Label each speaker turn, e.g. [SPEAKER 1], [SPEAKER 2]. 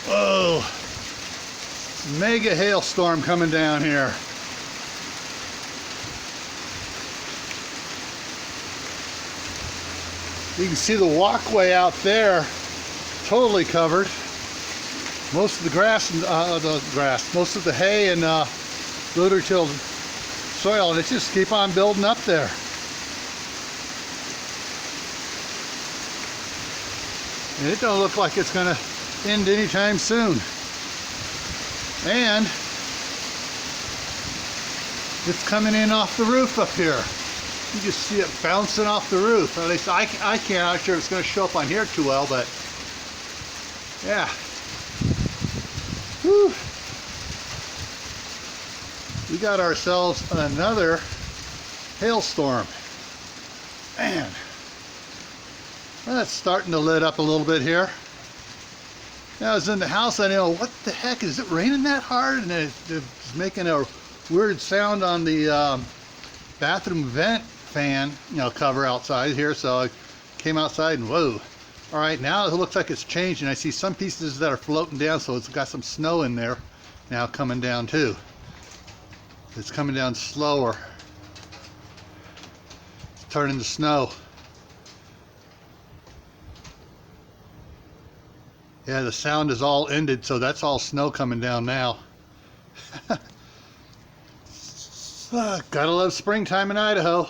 [SPEAKER 1] Whoa. Mega hailstorm coming down here. You can see the walkway out there, totally covered. Most of the grass, most of the hay and rotor-tilled soil, and it just keep on building up there. And it don't look like it's gonna end anytime soon. And it's coming in off the roof up here. You just see it bouncing off the roof. At least I can't. I'm not sure it's going to show up on here too well, but yeah. Whew. We got ourselves another hailstorm. Man, that's starting to lit up a little bit here. Now I was in the house, I know, what the heck, is it raining that hard? And it's making a weird sound on the bathroom vent fan, cover outside here. So I came outside and whoa. All right, now it looks like it's changed, and I see some pieces that are floating down, so it's got some snow in there now coming down too. It's coming down slower. It's turning to snow. Yeah, the sound is all ended, so that's all snow coming down now. Gotta love springtime in Idaho.